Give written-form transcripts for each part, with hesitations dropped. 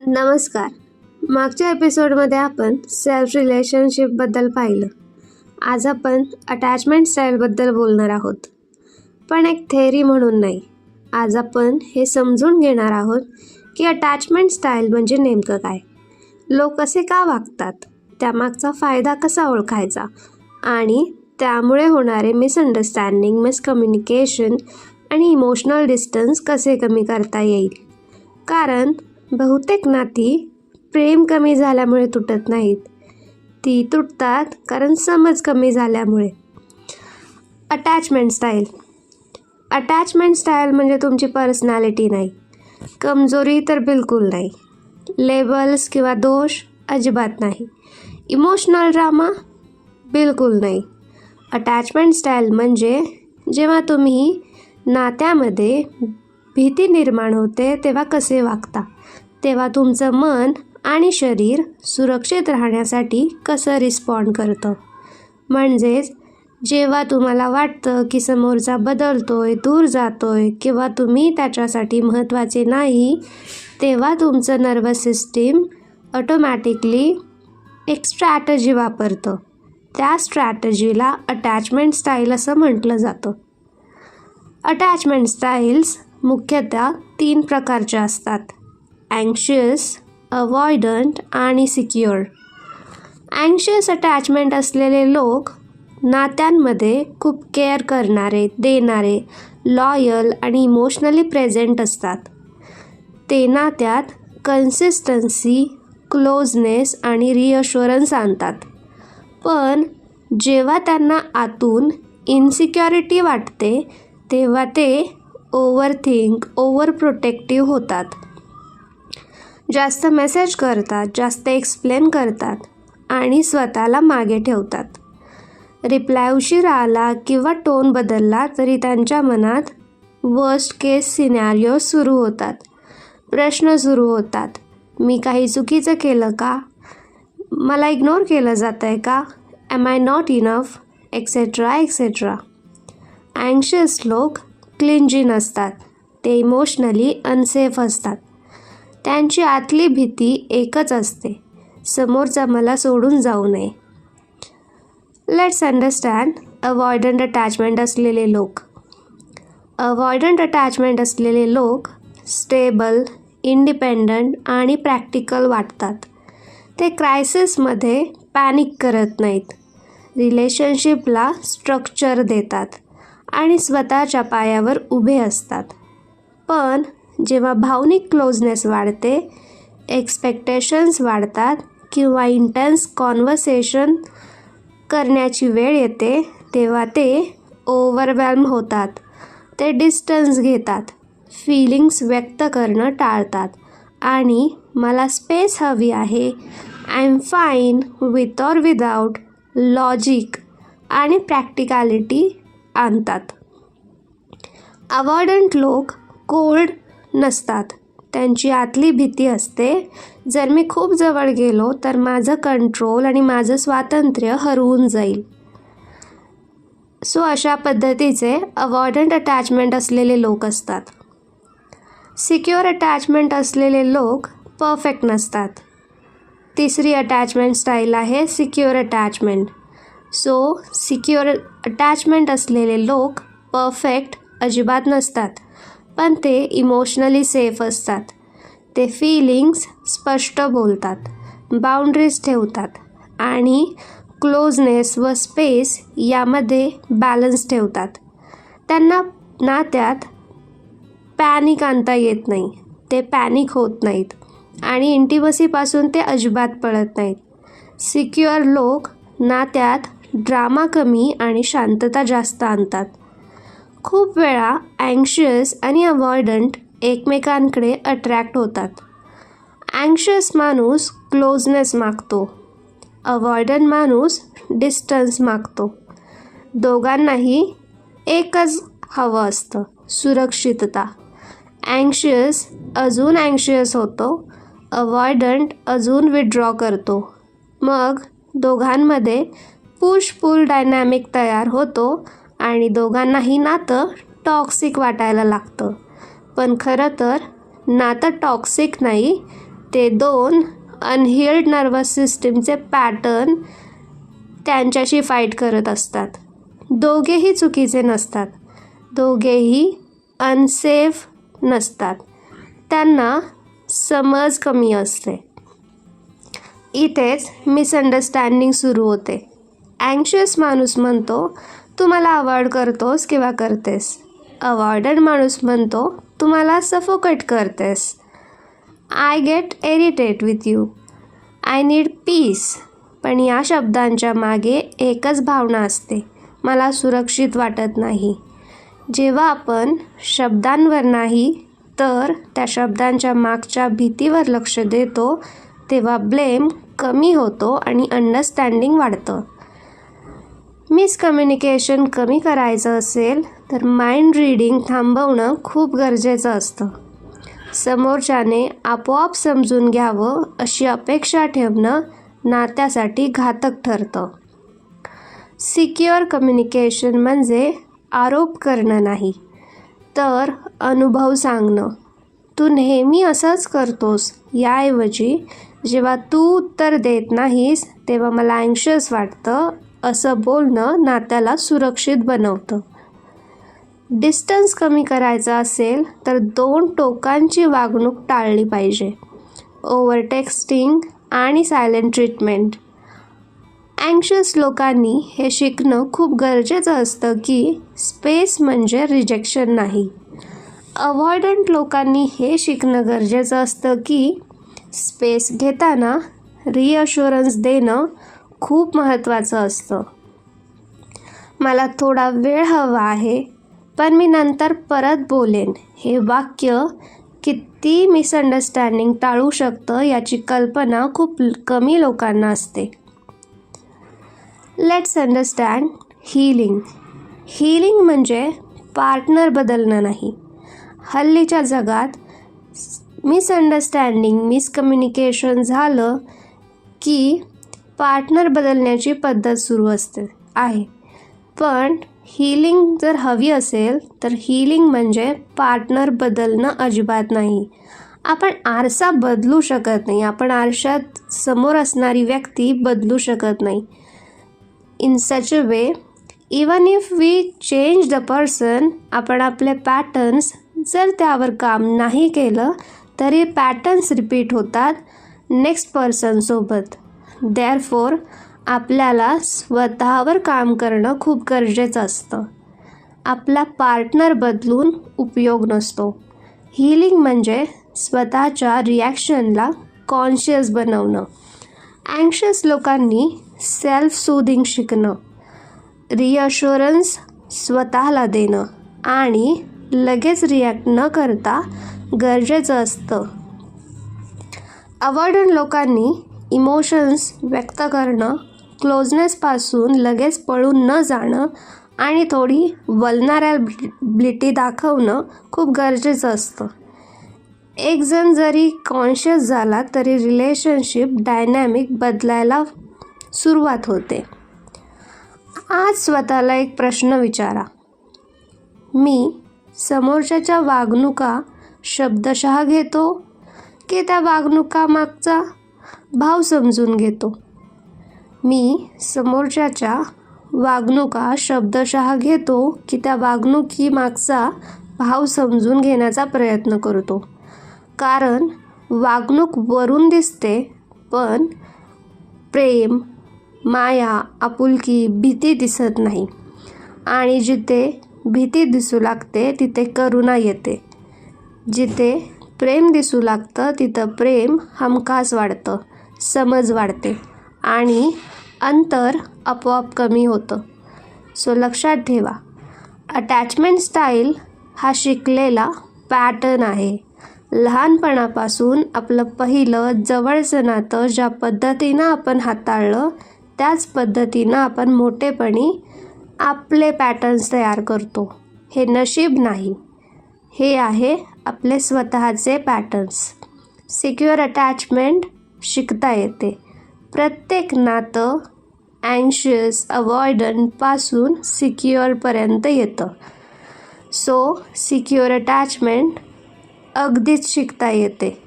नमस्कार. मागच्या एपिसोडमध्ये आपण सेल्फ रिलेशनशिपबद्दल पाहिलं. आज आपण अटॅचमेंट स्टाईलबद्दल बोलणार आहोत, पण एक थेअरी म्हणून नाही. आज आपण हे समजून घेणार आहोत की अटॅचमेंट स्टाईल म्हणजे नेमकं काय, लोक कसे का वागतात, त्यामागचा फायदा कसा ओळखायचा आणि त्यामुळे होणारे मिसअंडरस्टँडिंग, मिसकम्युनिकेशन आणि इमोशनल डिस्टन्स कसे कमी करता येईल. कारण बहुतेक नाती प्रेम कमी झाल्यामुळे तुटत नाहीत, ती तुटतात कारण समज कमी झाल्यामुळे. अटॅचमेंट स्टाईल म्हणजे तुमची पर्सनॅलिटी नाही, कमजोरी तर बिलकुल नाही, लेबल्स किंवा दोष अजिबात नाही, इमोशनल ड्रामा बिलकुल नाही. अटॅचमेंट स्टाईल म्हणजे जेव्हा तुम्ही नात्यामध्ये भीती निर्माण होते तेव्हा कसे वागता, तेव्हा तुमचं मन आणि शरीर सुरक्षित राहण्यासाठी कसं रिस्पॉन्ड करतं. म्हणजेच जेव्हा तुम्हाला वाटतं की समोरचा बदलतोय, दूर जातोय किंवा तुम्ही त्याच्यासाठी महत्त्वाचे नाही, तेव्हा तुमचं नर्वस सिस्टीम ऑटोमॅटिकली एक स्ट्रॅटजी वापरतं. त्या स्ट्रॅटजीला अटॅचमेंट स्टाईल असं म्हटलं जातं. अटॅचमेंट स्टाईल्स मुख्यतः 3 प्रकारच्या असतात: अँक्शियस, अवॉइडंट आणि सिक्युअर. अँक्शियस अटॅचमेंट असलेले लोक नात्यांमध्ये खूप केअर करणारे, देणारे, लॉयल आणि इमोशनली प्रेझेंट असतात. ते नात्यात कन्सिस्टन्सी, क्लोजनेस आणि रिअश्युरन्स आणतात. पण जेव्हा त्यांना आतून इन्सिक्युरिटी वाटते तेव्हा ते ओव्हरथिंक, ओव्हर प्रोटेक्टिव्ह होतात. जास्त मेसेज करतात, जास्त एक्सप्लेन करतात आणि स्वतःला मागे ठेवतात. रिप्लाय उशिरा आला किंवा टोन बदलला तरी त्यांच्या मनात वर्स्ट केस सिनॅरिओ सुरू होतात. प्रश्न सुरू होतात: मी काही चुकीचं केलं का, मला इग्नोर केलं जातं आहे का, am I not enough, etcetera etcetera. Anxious लोक क्लिंजी नसतात, ते इमोशनली अनसेफ असतात. त्यांची आतली भीती एकच असते: समोरचा मला सोडून जाऊ नये. लेट्स अंडरस्टँड अवॉइडंट अटॅचमेंट असलेले लोक. अवॉइडंट अटॅचमेंट असलेले लोक स्टेबल, इंडिपेंडंट आणि प्रॅक्टिकल वाटतात. ते क्रायसिसमध्ये पॅनिक करत नाहीत, रिलेशनशिपला स्ट्रक्चर देतात आणि स्वतःच्या पायावर उभे असतात. पण जेव्हा भावनिक क्लोजनेस वाढते, एक्सपेक्टेशन्स वाढतात किंवा इंटेन्स कॉन्व्हर्सेशन करण्याची वेळ येते तेव्हा ते ओव्हरवेल्म होतात. ते डिस्टन्स घेतात, फीलिंग्स व्यक्त करणं टाळतात आणि मला स्पेस हवी आहे, I am fine with or without logic आणि प्रॅक्टिकॅलिटी आणतात. अवॉइडंट लोक कोल्ड नसतात, त्यांची आतली भीती असते: जर मी खूप जवळ गेलो तर माझं कंट्रोल आणि माझं स्वातंत्र्य हरवून जाईल. सो अशा पद्धतीचे अवॉइडंट अटॅचमेंट असलेले लोक असतात. सिक्युअर अटॅचमेंट असलेले लोक परफेक्ट नसतात. तिसरी अटॅचमेंट स्टाईल आहे secure attachment. So secure attachment असलेले लोक परफेक्ट अजिबात नसतात, पण ते इमोशनली सेफ असतात. ते फीलिंग्स स्पष्ट बोलतात, बाउंड्रीज ठेवतात आणि क्लोजनेस व स्पेस यामध्ये बॅलन्स ठेवतात. त्यांना नात्यात पॅनिक आणता येत नाही, ते पॅनिक होत नाहीत आणि इंटिमसीपासून ते अजिबात पळत नाहीत. सिक्युअर लोक नात्यात ड्रामा कमी आणि शांतता जास्त आणतात. खूप वेळा अँक्शियस आणि अवॉइडंट एकमेकांकडे अट्रॅक्ट होतात. अँक्शियस माणूस क्लोजनेस मागतो, अवॉइडंट माणूस डिस्टन्स मागतो. दोघांनाही एकच हवं असतं: सुरक्षितता. अँक्शियस अजून अँक्शियस होतो, अवॉइडंट अजून विड्रॉ करतो. मग दोघांमध्ये पुश पुल डायनॅमिक तयार होतो आणि दोघांनाही नातं टॉक्सिक वाटायला लागतं. पण खरं तर नातं टॉक्सिक नाही, ते दोन अनहील्ड नर्वस सिस्टीमचे पॅटर्न त्यांच्याशी फाईट करत असतात. दोघेही चुकीचे नसतात, दोघेही अनसेफ नसतात, त्यांना समज कमी असते. इथेच मिसअंडरस्टँडिंग सुरू होते. अँक्शियस माणूस म्हणतो तू मला अवॉइड करतोस किंवा करतेस. अवॉइडंट माणूस म्हणतो तू मला सफोकेट करतेस. I get irritate with you. I need piece. पण या शब्दांच्या मागे एकच भावना असते, मला सुरक्षित वाटत नाही. जेव्हा आपण शब्दांवर नाही तर त्या शब्दांच्या मागच्या भीतीवर लक्ष देतो तेव्हा ब्लेम कमी होतो आणि अंडरस्टँडिंग वाढतं. मिसकम्युनिकेशन कमी करायचं असेल तर माइंड रीडिंग थांबवणं खूप गरजेचं असतं. समोरच्याने आपोआप समजून घ्यावं अशी अपेक्षा ठेवणं नात्यासाठी घातक ठरतं. सिक्युअर कम्युनिकेशन म्हणजे आरोप करणं नाही, तर अनुभव सांगणं. तू नेहमी असंच करतोस याऐवजी जेव्हा तू उत्तर देत नाहीस तेव्हा मला अँक्शियस वाटतं असं बोलणं नात्याला सुरक्षित बनवतं. डिस्टन्स कमी करायचा असेल तर दोन टोकांची वागणूक टाळली पाहिजे. ओव्हर टेक्स्टिंग आणि सायलेंट ट्रीटमेंट. अँक्शियस लोकांनी हे शिकणं खूप गरजेचं असतं की स्पेस म्हणजे रिजेक्शन नाही. अवॉइडंट लोकांनी हे शिकणं गरजेचं असतं की स्पेस घेताना रिअश्युरन्स देणं खूप महत्त्वाचं असतं. मला थोडा वेळ हवा आहे पण मी नंतर परत बोलेन हे वाक्य किती मिसअंडरस्टँडिंग टाळू शकतं याची कल्पना खूप कमी लोकांना असते. Let's understand healing. हीलिंग म्हणजे पार्टनर बदलणं नाही. हल्लीच्या जगात मिसअंडरस्टँडिंग, मिसकम्युनिकेशन झालं की पार्टनर बदलण्याची पद्धत सुरू आहे. पण हीलिंग जर हवी असेल तर हीलिंग म्हणजे पार्टनर बदलणं अजिबात नाही. आपण आरसा बदलू शकत नाही, आपण आरशात समोर असणारी व्यक्ती बदलू शकत नाही. In such a way even if we change the person, आपण आपले पॅटर्न्स जर त्यावर काम नाही केलं तरी पॅटर्न्स रिपीट होतात नेक्स्ट पर्सनसोबत. देअरफॉर आपल्याला स्वतःवर काम करणं खूप गरजेचं असतं. आपला पार्टनर बदलून उपयोग नसतो. हीलिंग म्हणजे स्वतःच्या रिॲक्शनला कॉन्शियस बनवणं. अँक्शियस लोकांनी सेल्फ सूदिंग शिकणं, रिअश्युरन्स स्वतःला देणं आणि लगेच रिॲक्ट न करता गरजेचं असतं. अवॉइडंट लोकांनी इमोशन्स व्यक्त करणं, क्लोजनेसपासून लगेच पळून न जाणं आणि थोडी वल्नरेबिलिटी दाखवणं खूप गरजेचं असतं. एक जण जरी कॉन्शियस झाला तरी रिलेशनशिप डायनॅमिक बदलायला सुरुवात होते. आज स्वतःला एक प्रश्न विचारा, मी समोरच्याच्या वागणुका शब्दशः घेतो की त्या वागणुकामागचा भाव समजून घेतो? मी समोरच्याच्या वागणुका शब्दशः घेतो की त्या वागणुकीमागचा भाव समजून घेण्याचा प्रयत्न करतो? कारण वागणूक वरून दिसते पण प्रेम, माया, आपुलकी, भीती दिसत नाही. आणि जिथे भीती दिसू लागते तिथे करुणा येते. जिथे प्रेम दिसू लागतं तिथं प्रेम हमखास वाढतं, समज वाढते आणि अंतर आपोआप कमी होतं. सो लक्षात ठेवा, अटॅचमेंट स्टाईल हा शिकलेला पॅटर्न आहे. लहानपणापासून आपलं पहिलं जवळचं नातं ज्या पद्धतीनं आपण हाताळलं त्याच पद्धतीनं आपण मोठेपणी आपले पॅटर्न्स तयार करतो. हे नशीब नाही, हे आहे आपले स्वतःचे पॅटर्न्स. सिक्युअर अटॅचमेंट शिकता येते. प्रत्येक नातं अँक्शियस, अवॉइडंटपासून सिक्युअरपर्यंत येतं. सो सिक्युअर अटॅचमेंट अगदीच शिकता येते.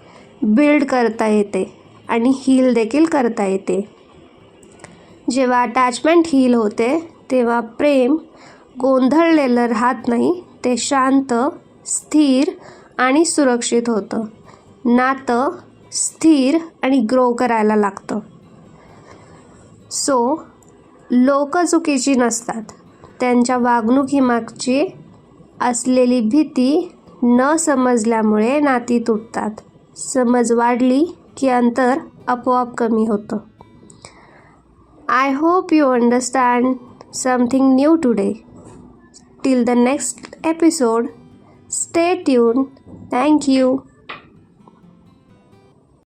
बिल्ड करता येते आणि हील देखील करता येते. जेव्हा अटॅचमेंट हील होते तेव्हा प्रेम गोंधळलेलं राहत नाही, ते शांत, स्थिर आणि सुरक्षित होतं. नातं स्थिर आणि ग्रो करायला लागतं. सो लोक चुकीची नसतात, त्यांच्या वागणुकीमागची असलेली भीती न समजल्यामुळे नाती तुटतात. समज वाढली की अंतर आपोआप कमी होतं. I hope you understand something new today. Till the next episode, stay tune. Thank you.